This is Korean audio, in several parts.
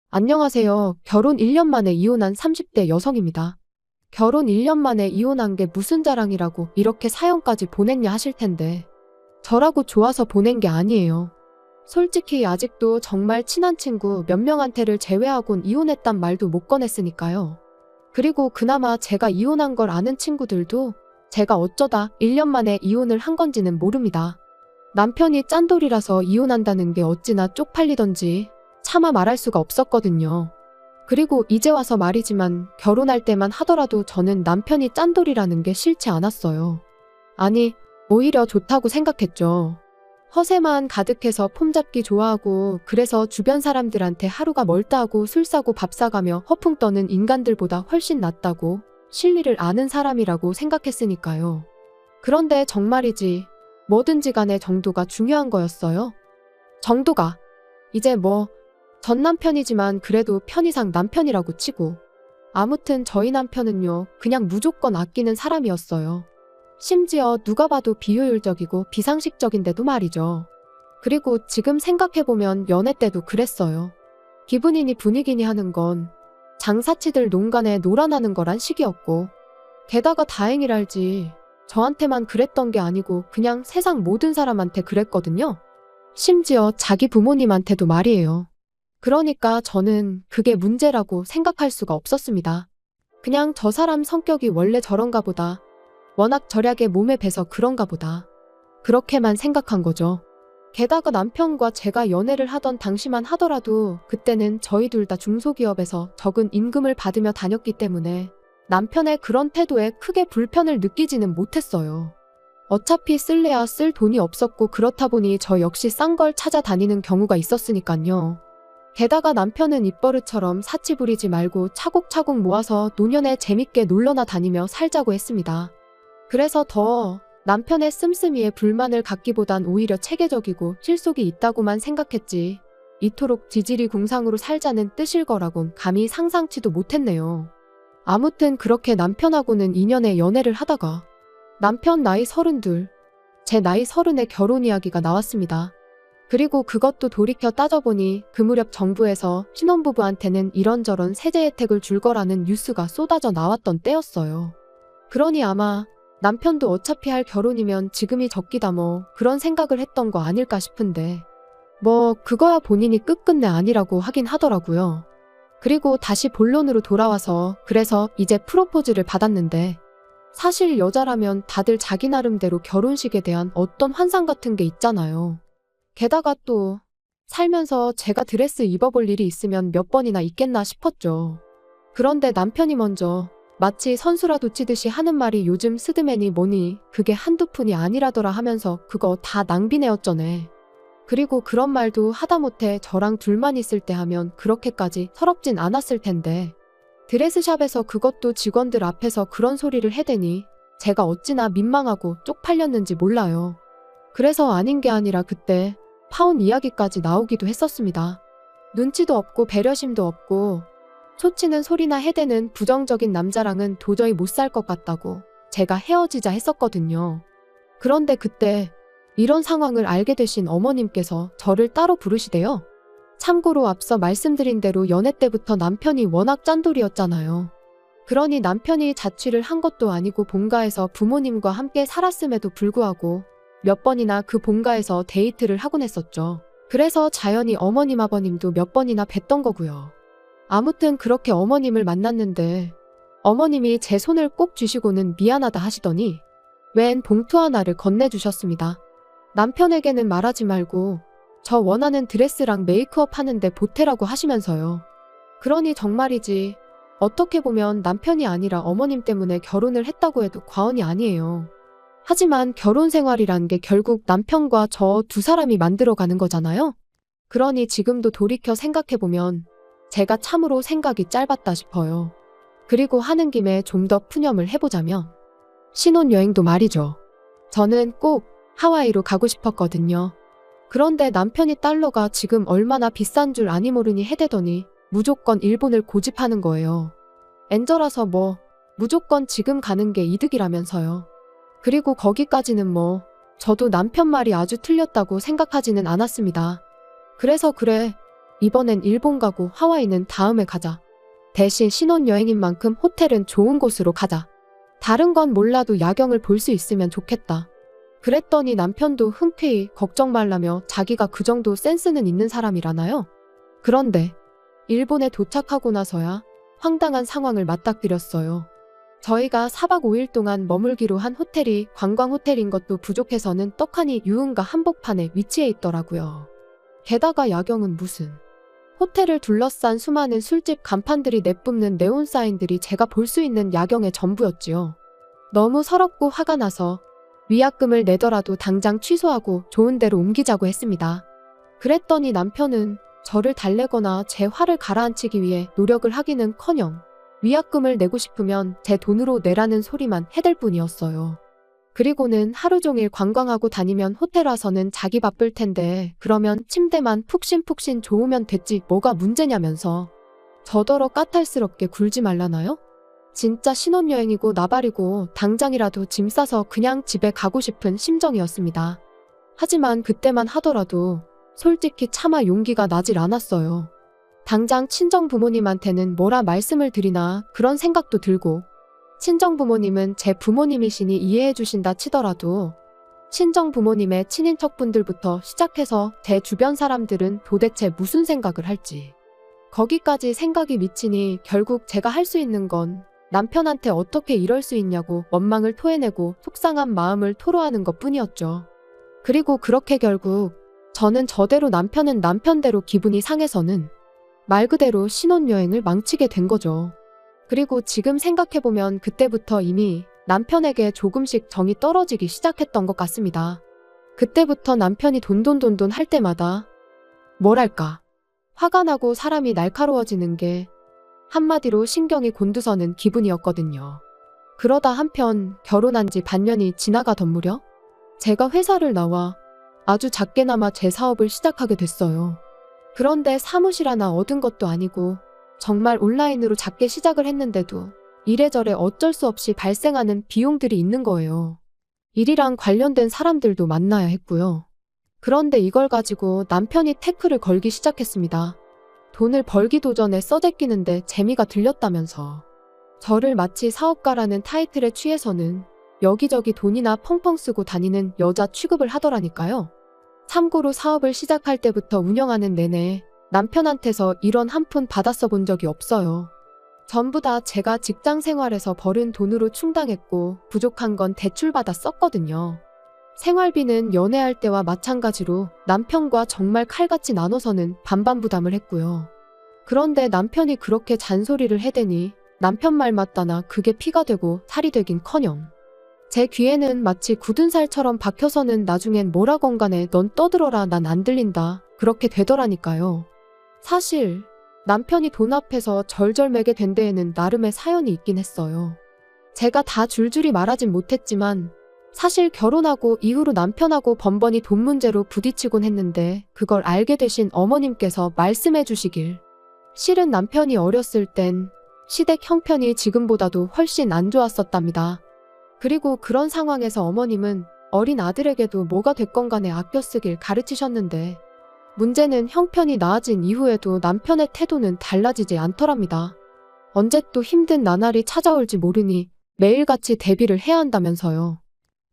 안녕하세요. 결혼 1년 만에 이혼한 30대 여성입니다. 결혼 1년 만에 이혼한 게 무슨 자랑이라고 이렇게 사연까지 보냈냐 하실 텐데, 저라고 좋아서 보낸 게 아니에요. 솔직히 아직도 정말 친한 친구 몇 명한테를 제외하곤 이혼했단 말도 못 꺼냈으니까요. 그리고 그나마 제가 이혼한 걸 아는 친구들도 제가 어쩌다 1년 만에 이혼을 한 건지는 모릅니다. 남편이 짠돌이라서 이혼한다는 게 어찌나 쪽팔리던지 차마 말할 수가 없었거든요. 그리고 이제 와서 말이지만 결혼할 때만 하더라도 저는 남편이 짠돌이라는 게 싫지 않았어요. 아니, 오히려 좋다고 생각했죠. 허세만 가득해서 폼잡기 좋아하고 그래서 주변 사람들한테 하루가 멀다 하고 술 싸고 밥 사가며 허풍 떠는 인간들보다 훨씬 낫다고 실리를 아는 사람이라고 생각했으니까요. 그런데 정말이지 뭐든지 간에 정도가 중요한 거였어요. 정도가. 이제 전 남편이지만 그래도 편의상 남편이라고 치고. 아무튼 저희 남편은요, 그냥 무조건 아끼는 사람이었어요. 심지어 누가 봐도 비효율적이고 비상식적인데도 말이죠. 그리고 지금 생각해보면 연애 때도 그랬어요. 기분이니 분위기니 하는 건 장사치들 농간에 놀아나는 거란 식이었고, 게다가 다행이랄지 저한테만 그랬던 게 아니고 그냥 세상 모든 사람한테 그랬거든요. 심지어 자기 부모님한테도 말이에요. 그러니까 저는 그게 문제라고 생각할 수가 없었습니다. 그냥 저 사람 성격이 원래 저런가 보다. 워낙 절약에 몸에 배서 그런가 보다. 그렇게만 생각한 거죠. 게다가 남편과 제가 연애를 하던 당시만 하더라도 그때는 저희 둘 다 중소기업에서 적은 임금을 받으며 다녔기 때문에 남편의 그런 태도에 크게 불편을 느끼지는 못했어요. 어차피 쓸래야 쓸 돈이 없었고 그렇다 보니 저 역시 싼 걸 찾아다니는 경우가 있었으니까요. 게다가 남편은 입버릇처럼 사치 부리지 말고 차곡차곡 모아서 노년에 재밌게 놀러나 다니며 살자고 했습니다. 그래서 더 남편의 씀씀이에 불만을 갖기보단 오히려 체계적이고 실속이 있다고만 생각했지, 이토록 지질이 궁상으로 살자는 뜻일 거라곤 감히 상상치도 못했네요. 아무튼 그렇게 남편하고는 2년의 연애를 하다가 남편 나이 32, 제 나이 30의 결혼 이야기가 나왔습니다. 그리고 그것도 돌이켜 따져보니 그 무렵 정부에서 신혼부부한테는 이런저런 세제 혜택을 줄 거라는 뉴스가 쏟아져 나왔던 때였어요. 그러니 아마 남편도 어차피 할 결혼이면 지금이 적기다 그런 생각을 했던 거 아닐까 싶은데, 그거야 본인이 끝끝내 아니라고 하긴 하더라고요. 그리고 다시 본론으로 돌아와서 그래서 이제 프로포즈를 받았는데, 사실 여자라면 다들 자기 나름대로 결혼식에 대한 어떤 환상 같은 게 있잖아요. 게다가 또 살면서 제가 드레스 입어볼 일이 있으면 몇 번이나 있겠나 싶었죠. 그런데 남편이 먼저 마치 선수라도 치듯이 하는 말이 요즘 스드메니 뭐니 그게 한두 푼이 아니라더라 하면서 그거 다 낭비네였쩌네. 그리고 그런 말도 하다못해 저랑 둘만 있을 때 하면 그렇게까지 서럽진 않았을 텐데, 드레스샵에서 그것도 직원들 앞에서 그런 소리를 해대니 제가 어찌나 민망하고 쪽팔렸는지 몰라요. 그래서 아닌 게 아니라 그때 파혼 이야기까지 나오기도 했었습니다. 눈치도 없고 배려심도 없고 초치는 소리나 해대는 부정적인 남자랑은 도저히 못 살 것 같다고 제가 헤어지자 했었거든요. 그런데 그때 이런 상황을 알게 되신 어머님께서 저를 따로 부르시대요. 참고로 앞서 말씀드린 대로 연애 때부터 남편이 워낙 짠돌이었잖아요. 그러니 남편이 자취를 한 것도 아니고 본가에서 부모님과 함께 살았음에도 불구하고 몇 번이나 그 본가에서 데이트를 하곤 했었죠. 그래서 자연히 어머님 아버님도 몇 번이나 뵀던 거고요. 아무튼 그렇게 어머님을 만났는데 어머님이 제 손을 꼭 쥐시고는 미안하다 하시더니 웬 봉투 하나를 건네주셨습니다. 남편에게는 말하지 말고 저 원하는 드레스랑 메이크업 하는데 보태라고 하시면서요. 그러니 정말이지, 어떻게 보면 남편이 아니라 어머님 때문에 결혼을 했다고 해도 과언이 아니에요. 하지만 결혼 생활이란 게 결국 남편과 저 두 사람이 만들어가는 거잖아요. 그러니 지금도 돌이켜 생각해보면 제가 참으로 생각이 짧았다 싶어요. 그리고 하는 김에 좀 더 푸념을 해보자면 신혼여행도 말이죠. 저는 꼭 하와이로 가고 싶었거든요. 그런데 남편이 달러가 지금 얼마나 비싼 줄 아니 모르니 해대더니 무조건 일본을 고집하는 거예요. 엔저라서 무조건 지금 가는 게 이득이라면서요. 그리고 거기까지는 저도 남편 말이 아주 틀렸다고 생각하지는 않았습니다. 그래서 그래, 이번엔 일본 가고 하와이는 다음에 가자. 대신 신혼여행인 만큼 호텔은 좋은 곳으로 가자. 다른 건 몰라도 야경을 볼 수 있으면 좋겠다. 그랬더니 남편도 흔쾌히 걱정 말라며 자기가 그 정도 센스는 있는 사람이라나요? 그런데 일본에 도착하고 나서야 황당한 상황을 맞닥뜨렸어요. 저희가 4박 5일 동안 머물기로 한 호텔이 관광 호텔인 것도 부족해서는 떡하니 유흥가 한복판에 위치해 있더라고요. 게다가 야경은 무슨. 호텔을 둘러싼 수많은 술집 간판들이 내뿜는 네온 사인들이 제가 볼 수 있는 야경의 전부였지요. 너무 서럽고 화가 나서 위약금을 내더라도 당장 취소하고 좋은 데로 옮기자고 했습니다. 그랬더니 남편은 저를 달래거나 제 화를 가라앉히기 위해 노력을 하기는커녕 위약금을 내고 싶으면 제 돈으로 내라는 소리만 해댈 뿐이었어요. 그리고는 하루 종일 관광하고 다니면 호텔 와서는 자기 바쁠 텐데 그러면 침대만 푹신푹신 좋으면 됐지 뭐가 문제냐면서 저더러 까탈스럽게 굴지 말라나요? 진짜 신혼여행이고 나발이고 당장이라도 짐 싸서 그냥 집에 가고 싶은 심정이었습니다. 하지만 그때만 하더라도 솔직히 차마 용기가 나질 않았어요. 당장 친정부모님한테는 뭐라 말씀을 드리나 그런 생각도 들고 친정부모님은 제 부모님이시니 이해해 주신다 치더라도 친정부모님의 친인척분들부터 시작해서 제 주변 사람들은 도대체 무슨 생각을 할지 거기까지 생각이 미치니 결국 제가 할 수 있는 건 남편한테 어떻게 이럴 수 있냐고 원망을 토해내고 속상한 마음을 토로하는 것뿐이었죠. 그리고 그렇게 결국 저는 저대로 남편은 남편대로 기분이 상해서는 말 그대로 신혼여행을 망치게 된 거죠. 그리고 지금 생각해보면 그때부터 이미 남편에게 조금씩 정이 떨어지기 시작했던 것 같습니다. 그때부터 남편이 돈돈 할 때마다 뭐랄까 화가 나고 사람이 날카로워지는 게 한마디로 신경이 곤두서는 기분이었거든요. 그러다 한편 결혼한 지 반년이 지나가던 무렵 제가 회사를 나와 아주 작게나마 제 사업을 시작하게 됐어요. 그런데 사무실 하나 얻은 것도 아니고 정말 온라인으로 작게 시작을 했는데도 이래저래 어쩔 수 없이 발생하는 비용들이 있는 거예요. 일이랑 관련된 사람들도 만나야 했고요. 그런데 이걸 가지고 남편이 태클을 걸기 시작했습니다. 돈을 벌기도 전에 써제끼는데 재미가 들렸다면서 저를 마치 사업가라는 타이틀에 취해서는 여기저기 돈이나 펑펑 쓰고 다니는 여자 취급을 하더라니까요. 참고로 사업을 시작할 때부터 운영하는 내내 남편한테서 이런 한 푼 받았어 본 적이 없어요. 전부 다 제가 직장 생활에서 벌은 돈으로 충당했고 부족한 건 대출받아 썼거든요. 생활비는 연애할 때와 마찬가지로 남편과 정말 칼같이 나눠서는 반반 부담을 했고요. 그런데 남편이 그렇게 잔소리를 해대니 남편 말 맞다나 그게 피가 되고 살이 되긴커녕 제 귀에는 마치 굳은 살처럼 박혀서는 나중엔 뭐라건 간에 넌 떠들어라 난 안 들린다 그렇게 되더라니까요. 사실 남편이 돈 앞에서 절절매게 된 데에는 나름의 사연이 있긴 했어요. 제가 다 줄줄이 말하진 못했지만 사실 결혼하고 이후로 남편하고 번번이 돈 문제로 부딪히곤 했는데 그걸 알게 되신 어머님께서 말씀해 주시길 실은 남편이 어렸을 땐 시댁 형편이 지금보다도 훨씬 안 좋았었답니다. 그리고 그런 상황에서 어머님은 어린 아들에게도 뭐가 됐건 간에 아껴 쓰길 가르치셨는데 문제는 형편이 나아진 이후에도 남편의 태도는 달라지지 않더랍니다. 언제 또 힘든 나날이 찾아올지 모르니 매일같이 대비를 해야 한다면서요.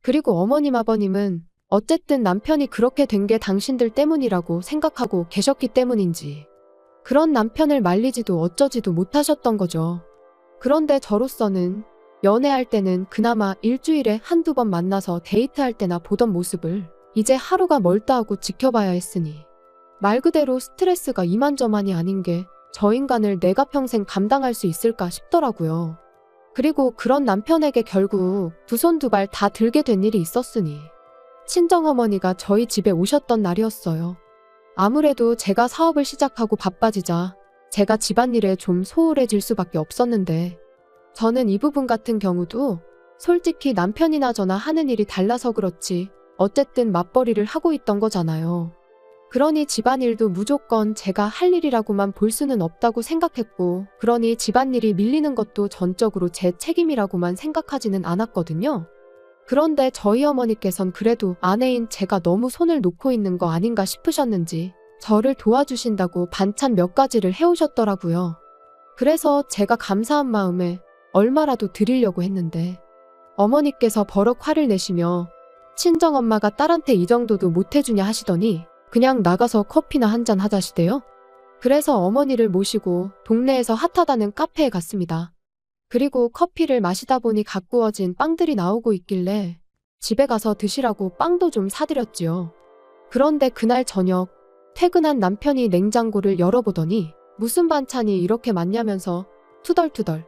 그리고 어머님 아버님은 어쨌든 남편이 그렇게 된 게 당신들 때문이라고 생각하고 계셨기 때문인지 그런 남편을 말리지도 어쩌지도 못하셨던 거죠. 그런데 저로서는 연애할 때는 그나마 일주일에 한두 번 만나서 데이트할 때나 보던 모습을 이제 하루가 멀다 하고 지켜봐야 했으니 말 그대로 스트레스가 이만저만이 아닌 게 저 인간을 내가 평생 감당할 수 있을까 싶더라고요. 그리고 그런 남편에게 결국 두 손 두 발 다 들게 된 일이 있었으니 친정어머니가 저희 집에 오셨던 날이었어요. 아무래도 제가 사업을 시작하고 바빠지자 제가 집안일에 좀 소홀해질 수밖에 없었는데 저는 이 부분 같은 경우도 솔직히 남편이나 저나 하는 일이 달라서 그렇지 어쨌든 맞벌이를 하고 있던 거잖아요. 그러니 집안일도 무조건 제가 할 일이라고만 볼 수는 없다고 생각했고 그러니 집안일이 밀리는 것도 전적으로 제 책임이라고만 생각하지는 않았거든요. 그런데 저희 어머니께선 그래도 아내인 제가 너무 손을 놓고 있는 거 아닌가 싶으셨는지 저를 도와주신다고 반찬 몇 가지를 해오셨더라고요. 그래서 제가 감사한 마음에 얼마라도 드리려고 했는데 어머니께서 버럭 화를 내시며 친정엄마가 딸한테 이 정도도 못 해주냐 하시더니 그냥 나가서 커피나 한잔 하자시대요. 그래서 어머니를 모시고 동네에서 핫하다는 카페에 갔습니다. 그리고 커피를 마시다 보니 가꾸어진 빵들이 나오고 있길래 집에 가서 드시라고 빵도 좀 사드렸지요. 그런데 그날 저녁 퇴근한 남편이 냉장고를 열어보더니 무슨 반찬이 이렇게 많냐면서 투덜투덜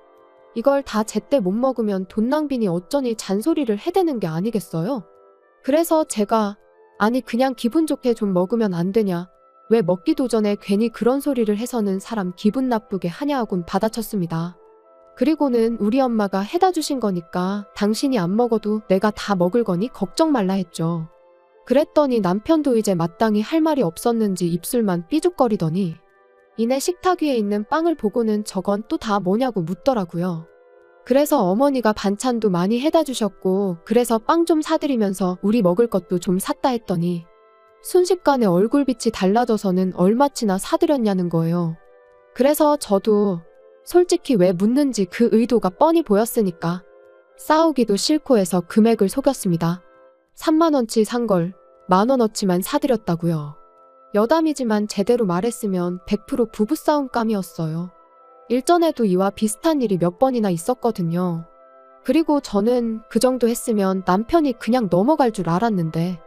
이걸 다 제때 못 먹으면 돈 낭비니 어쩌니 잔소리를 해대는 게 아니겠어요? 그래서 제가 아니 그냥 기분 좋게 좀 먹으면 안 되냐? 왜 먹기도 전에 괜히 그런 소리를 해서는 사람 기분 나쁘게 하냐 하곤 받아쳤습니다. 그리고는 우리 엄마가 해다 주신 거니까 당신이 안 먹어도 내가 다 먹을 거니 걱정 말라 했죠. 그랬더니 남편도 이제 마땅히 할 말이 없었는지 입술만 삐죽거리더니 이내 식탁 위에 있는 빵을 보고는 저건 또 다 뭐냐고 묻더라고요. 그래서 어머니가 반찬도 많이 해다 주셨고 그래서 빵 좀 사드리면서 우리 먹을 것도 좀 샀다 했더니 순식간에 얼굴빛이 달라져서는 얼마치나 사드렸냐는 거예요. 그래서 저도 솔직히 왜 묻는지 그 의도가 뻔히 보였으니까 싸우기도 싫고 해서 금액을 속였습니다. 3만 원치 산 걸 10,000원어치만 사드렸다고요. 여담이지만 제대로 말했으면 100% 부부싸움감이었어요. 일전에도 이와 비슷한 일이 몇 번이나 있었거든요. 그리고 저는 그 정도 했으면 남편이 그냥 넘어갈 줄 알았는데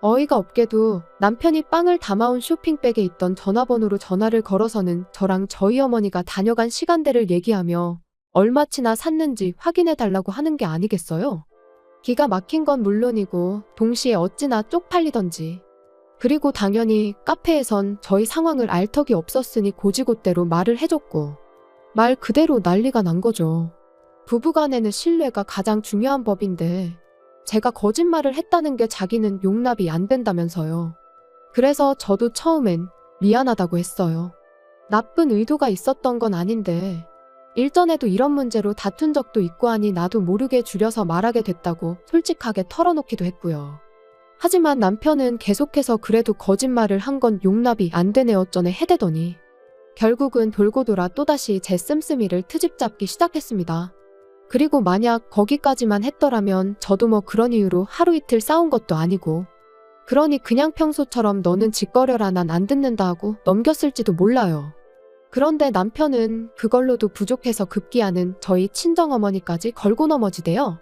어이가 없게도 남편이 빵을 담아온 쇼핑백에 있던 전화번호로 전화를 걸어서는 저랑 저희 어머니가 다녀간 시간대를 얘기하며 얼마치나 샀는지 확인해달라고 하는 게 아니겠어요? 기가 막힌 건 물론이고 동시에 어찌나 쪽팔리던지. 그리고 당연히 카페에선 저희 상황을 알 턱이 없었으니 고지곳대로 말을 해줬고 말 그대로 난리가 난 거죠. 부부간에는 신뢰가 가장 중요한 법인데 제가 거짓말을 했다는 게 자기는 용납이 안 된다면서요. 그래서 저도 처음엔 미안하다고 했어요. 나쁜 의도가 있었던 건 아닌데 일전에도 이런 문제로 다툰 적도 있고 하니 나도 모르게 줄여서 말하게 됐다고 솔직하게 털어놓기도 했고요. 하지만 남편은 계속해서 그래도 거짓말을 한 건 용납이 안 되네 어쩌네 해대더니 결국은 돌고 돌아 또다시 제 씀씀이를 트집 잡기 시작했습니다. 그리고 만약 거기까지만 했더라면 저도 뭐 그런 이유로 하루 이틀 싸운 것도 아니고 그러니 그냥 평소처럼 너는 짓거려라 난 안 듣는다 하고 넘겼을지도 몰라요. 그런데 남편은 그걸로도 부족해서 급기야는 저희 친정어머니까지 걸고 넘어지대요.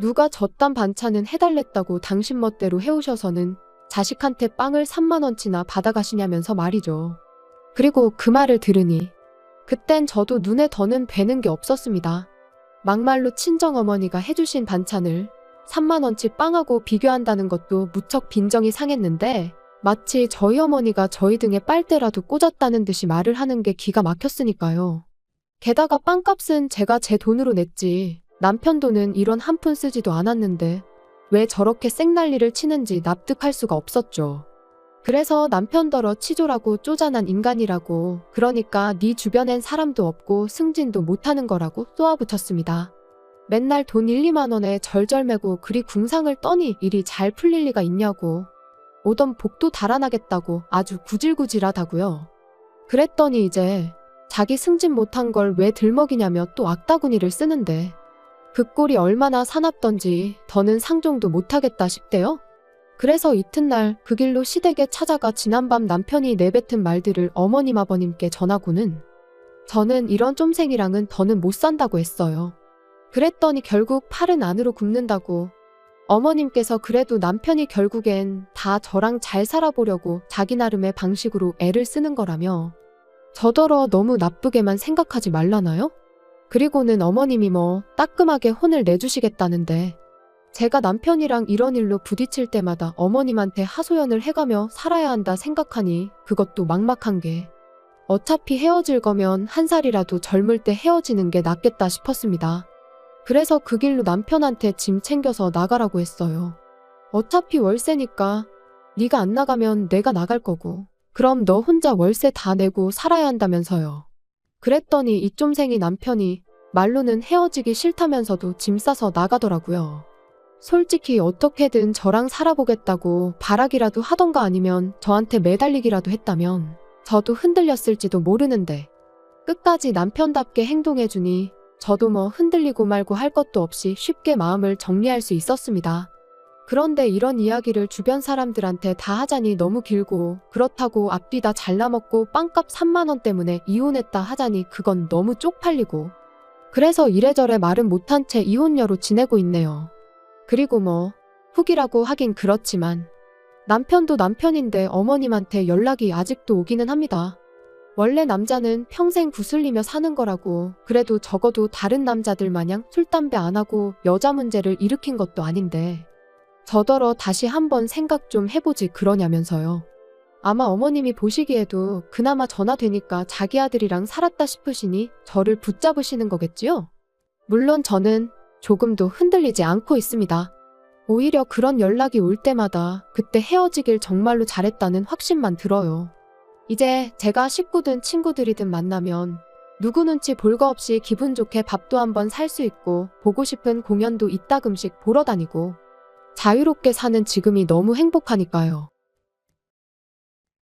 누가 저딴 반찬은 해달랬다고 당신 멋대로 해오셔서는 자식한테 빵을 3만 원치나 받아가시냐면서 말이죠. 그리고 그 말을 들으니 그땐 저도 눈에 더는 뵈는 게 없었습니다. 막말로 친정어머니가 해주신 반찬을 3만 원치 빵하고 비교한다는 것도 무척 빈정이 상했는데 마치 저희 어머니가 저희 등에 빨대라도 꽂았다는 듯이 말을 하는 게 기가 막혔으니까요. 게다가 빵값은 제가 제 돈으로 냈지 남편 돈은 이런 한 푼 쓰지도 않았는데 왜 저렇게 생난리를 치는지 납득할 수가 없었죠. 그래서 남편더러 치졸하고 쪼잔한 인간이라고 그러니까 네 주변엔 사람도 없고 승진도 못하는 거라고 쏘아붙였습니다. 맨날 돈 1, 2만 원에 절절매고 그리 궁상을 떠니 일이 잘 풀릴 리가 있냐고 오던 복도 달아나겠다고 아주 구질구질하다고요. 그랬더니 이제 자기 승진 못한 걸 왜 들먹이냐며 또 악다구니를 쓰는데 그 꼴이 얼마나 사납던지 더는 상종도 못하겠다 싶대요. 그래서 이튿날 그 길로 시댁에 찾아가 지난밤 남편이 내뱉은 말들을 어머님 아버님께 전하고는 저는 이런 쫌생이랑은 더는 못 산다고 했어요. 그랬더니 결국 팔은 안으로 굽는다고 어머님께서 그래도 남편이 결국엔 다 저랑 잘 살아보려고 자기 나름의 방식으로 애를 쓰는 거라며 저더러 너무 나쁘게만 생각하지 말라나요? 그리고는 어머님이 뭐 따끔하게 혼을 내주시겠다는데 제가 남편이랑 이런 일로 부딪힐 때마다 어머님한테 하소연을 해가며 살아야 한다 생각하니 그것도 막막한 게 어차피 헤어질 거면 한 살이라도 젊을 때 헤어지는 게 낫겠다 싶었습니다. 그래서 그 길로 남편한테 짐 챙겨서 나가라고 했어요. 어차피 월세니까 네가 안 나가면 내가 나갈 거고 그럼 너 혼자 월세 다 내고 살아야 한다면서요. 그랬더니 이 쫌생이 남편이 말로는 헤어지기 싫다면서도 짐 싸서 나가더라고요. 솔직히 어떻게든 저랑 살아보겠다고 바라기라도 하던가 아니면 저한테 매달리기라도 했다면 저도 흔들렸을지도 모르는데 끝까지 남편답게 행동해주니 저도 뭐 흔들리고 말고 할 것도 없이 쉽게 마음을 정리할 수 있었습니다. 그런데 이런 이야기를 주변 사람들한테 다 하자니 너무 길고, 그렇다고 앞뒤 다 잘라먹고 빵값 3만 원 때문에 이혼했다 하자니 그건 너무 쪽팔리고, 그래서 이래저래 말은 못한 채 이혼녀로 지내고 있네요. 그리고 뭐 후기라고 하긴 그렇지만 남편도 남편인데 어머님한테 연락이 아직도 오기는 합니다. 원래 남자는 평생 구슬리며 사는 거라고, 그래도 적어도 다른 남자들 마냥 술, 담배 안 하고 여자 문제를 일으킨 것도 아닌데 저더러 다시 한번 생각 좀 해보지 그러냐면서요. 아마 어머님이 보시기에도 그나마 전화되니까 자기 아들이랑 살았다 싶으시니 저를 붙잡으시는 거겠지요? 물론 저는 조금도 흔들리지 않고 있습니다. 오히려 그런 연락이 올 때마다 그때 헤어지길 정말로 잘했다는 확신만 들어요. 이제 제가 식구든 친구들이든 만나면 누구 눈치 볼 거 없이 기분 좋게 밥도 한번 살 수 있고 보고 싶은 공연도 이따금씩 보러 다니고 자유롭게 사는 지금이 너무 행복하니까요.